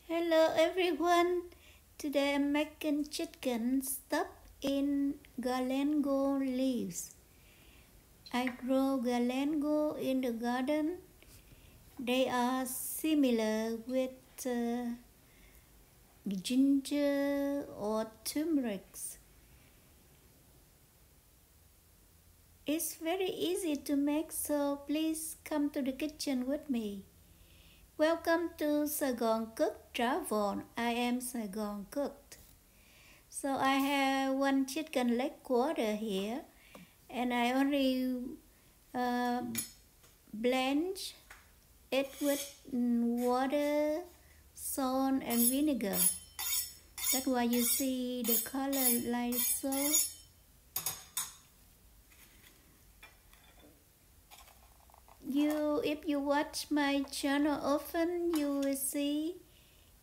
Hello everyone. Today I'm making chicken stuffed in galangal leaves. I grow galangal in the garden. They are similar with ginger or turmeric. It's very easy to make, so please come to the kitchen with me. Welcome to Saigon Cook Travel. I am Saigon Cooked. So I have one chicken leg quarter here, and I only blanch it with water, salt, and vinegar. That's why you see the color like so. If you watch my channel often, you will see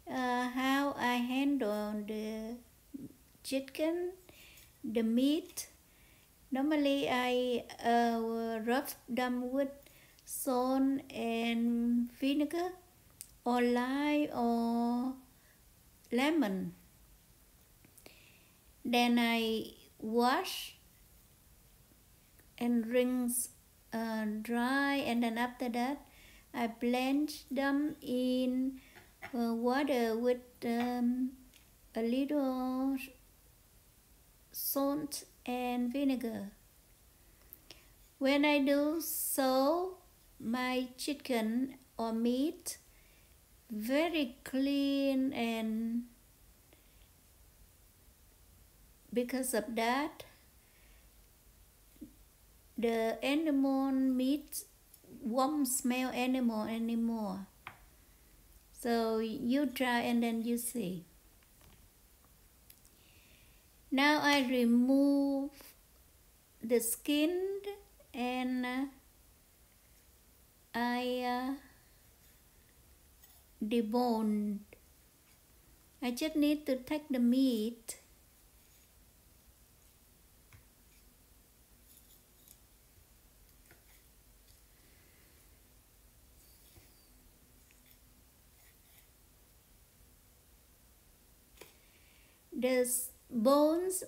how I handle the chicken, the meat. Normally, I rub them with salt and vinegar, or lime, or lemon. Then I wash and rinse dry, and then after that I blanch them in water with a little salt and vinegar. When I do so, my chicken or meat very clean, and because of that the animal meat won't smell animal anymore. So you try and then you see. Now I remove the skin, and I debone. I just need to take the meat the bones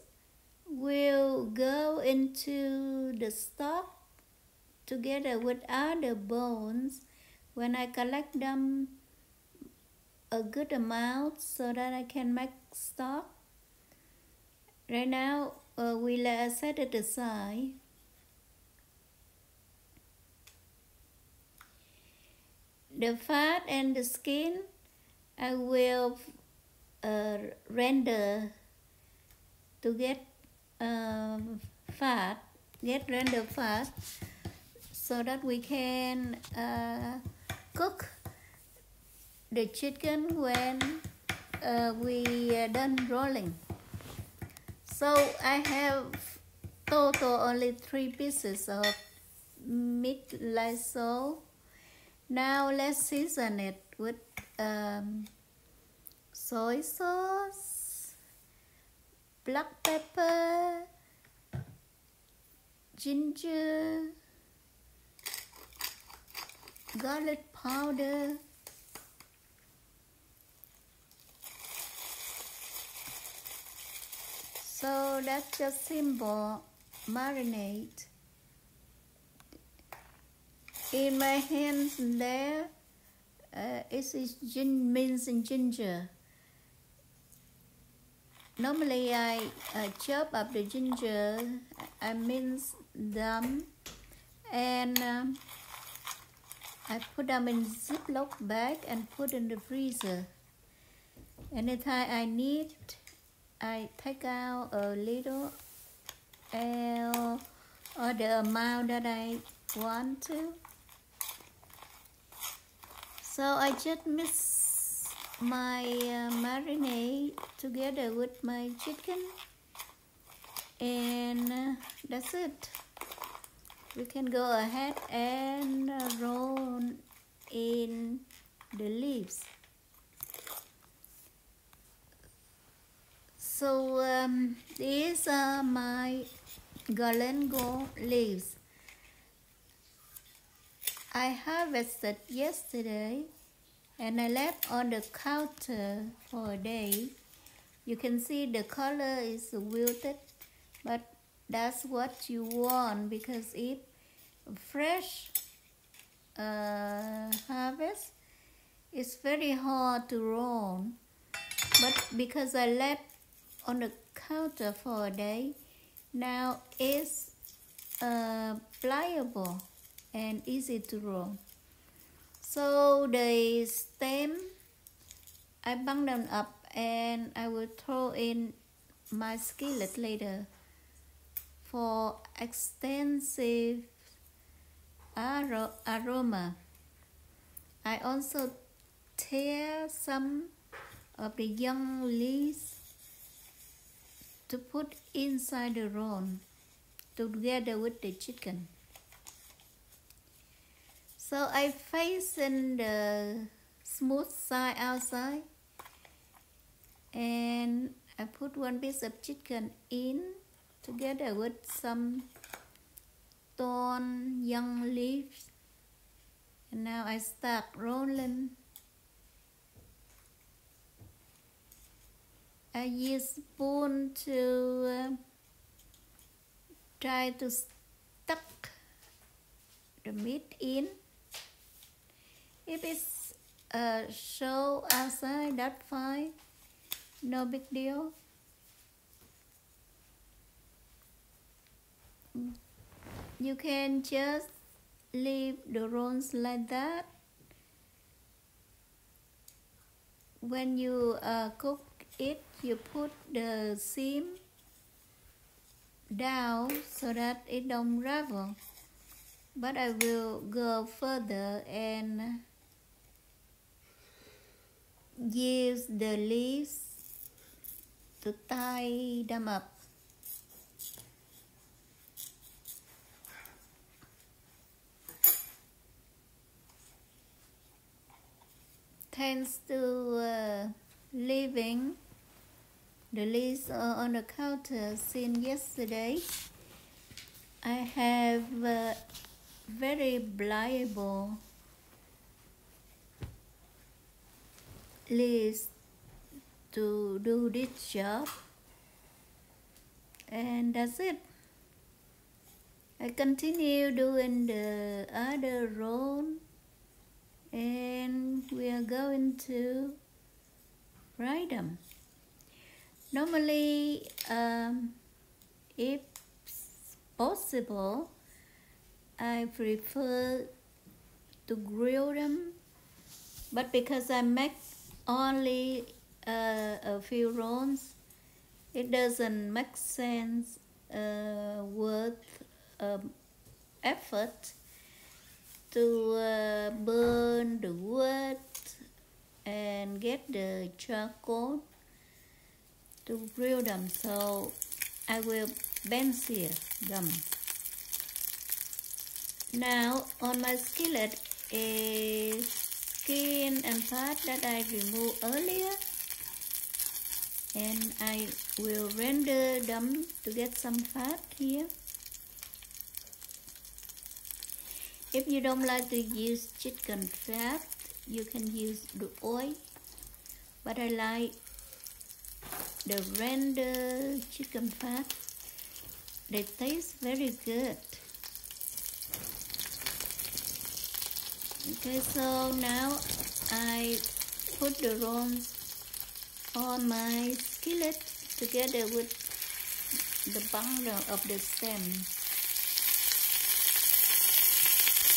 will go into the stock together with other bones when I collect them a good amount so that I can make stock. Right now we'll set it aside. The fat and the skin I will render to get render fat so that we can cook the chicken when we are done rolling. So I have total only 3 pieces of meat like so. Now let's season it with soy sauce, black pepper, ginger, garlic powder, so that's just simple marinade. In my hands there is minced ginger. Normally I chop up the ginger, I mince them, and I put them in Ziploc bag and put in the freezer. Anytime I need, I take out a little or the amount that I want to. So I just mix my marinade together with my chicken, and that's it. We can go ahead and roll in the leaves. So these are my galangal leaves. I harvested yesterday and I left on the counter for a day. You can see the color is wilted, but that's what you want, because if fresh harvest, it's very hard to roll. But because I left on the counter for a day, now it's pliable and easy to roll. So the stem, I bung them up and I will throw in my skillet later for extensive aroma. I also tear some of the young leaves to put inside the roll together with the chicken. So I fasten the smooth side outside and I put one piece of chicken in together with some torn young leaves, and now I start rolling. I use spoon to try to stuck the meat in. If it's show outside, that's fine, no big deal. You can just leave the rolls like that. When you cook it, you put the seam down so that it don't ravel. But I will go further and use the leaves to tie them up. Thanks to leaving the leaves on the counter since yesterday, I have very pliable leaves to do this job, and that's it. I continue doing the other roll, and we are going to fry them. Normally, if possible, I prefer to grill them, but because I make only a few rolls, it doesn't make sense worth effort to burn the wood and get the charcoal to grill them. So I will sear them. Now on my skillet is skin and fat that I removed earlier, and I will render them to get some fat here. If you don't like to use chicken fat, you can use the oil, but I like the render chicken fat. They taste very good. Okay, so now I put the rolls on my skillet together with the bundle of the stem,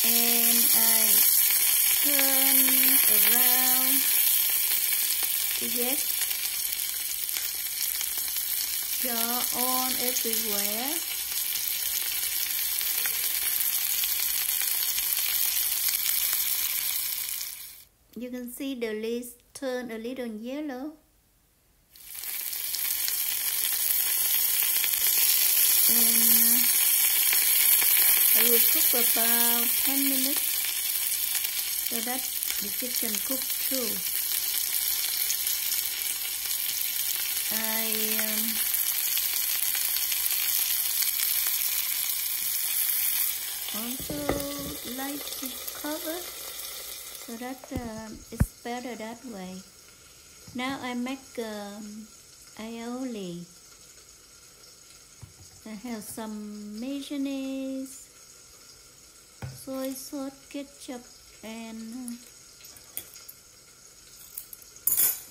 and I turn around to get jar on everywhere. You can see the leaves turn a little yellow. And I will cook about 10 minutes so that the chicken cook through. I also like to cover so that it's better that way. Now I make aioli. I have some mayonnaise, soy sauce, ketchup, and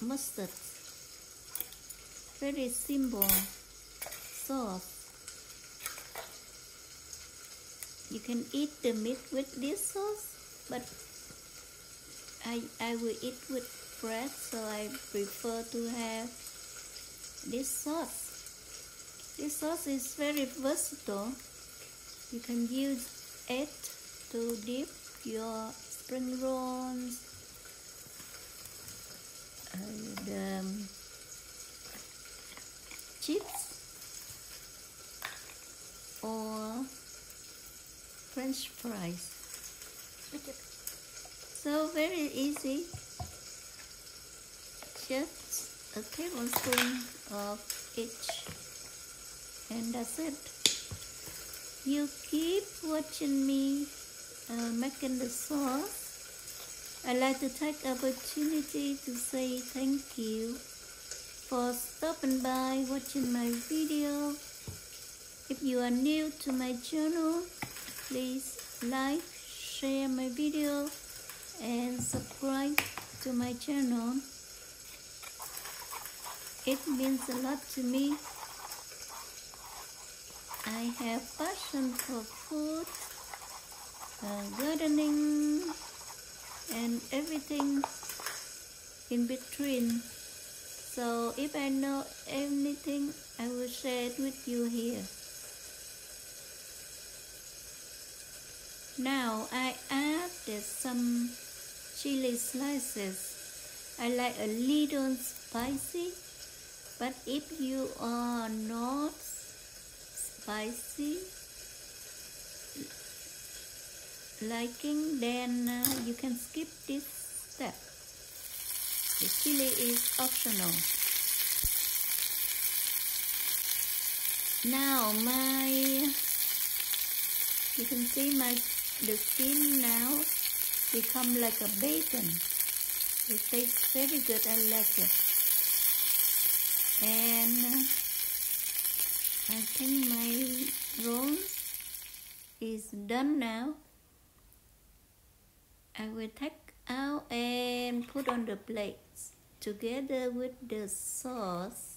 mustard. Very simple sauce. You can eat the meat with this sauce, but I will eat with bread, so I prefer to have this sauce. This sauce is very versatile. You can use it to dip your spring rolls, the chips, or French fries. So very easy. Just a tablespoon of each, and that's it. You keep watching me making the sauce. I like to take opportunity to say thank you for stopping by watching my video. If you are new to my channel, please like, share my video, and subscribe to my channel. It means a lot to me. I have passion for food, gardening, and everything in between. So if I know anything, I will share it with you here. Now I added some chili slices. I like a little spicy, but if you are not spicy liking, then you can skip this step. The chili is optional. Now you can see the skin now become like a bacon. It tastes very good. I like it. And I think my rolls is done now. I will take out and put on the plates together with the sauce.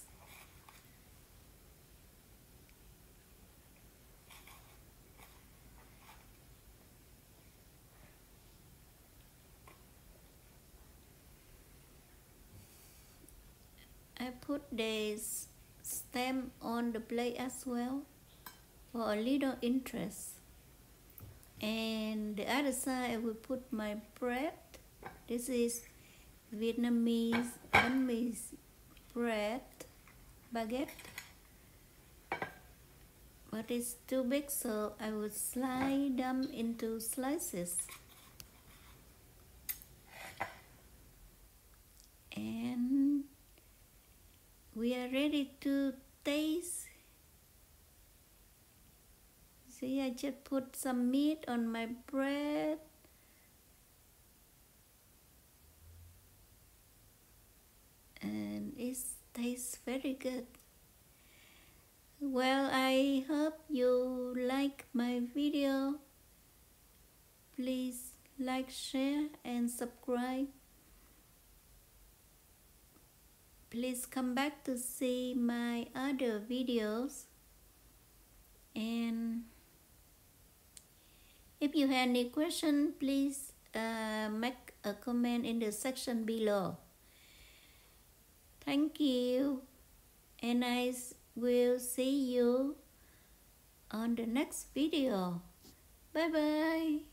I put the stem on the plate as well for a little interest. And the other side I will put my bread. This is Vietnamese bread, baguette. But it's too big, so I will slice them into slices. And we are ready to taste. See, I just put some meat on my bread. And it tastes very good. Well, I hope you like my video. Please like, share, and subscribe. Please come back to see my other videos. And if you have any question, please make a comment in the section below. Thank you, and I will see you on the next video. Bye bye.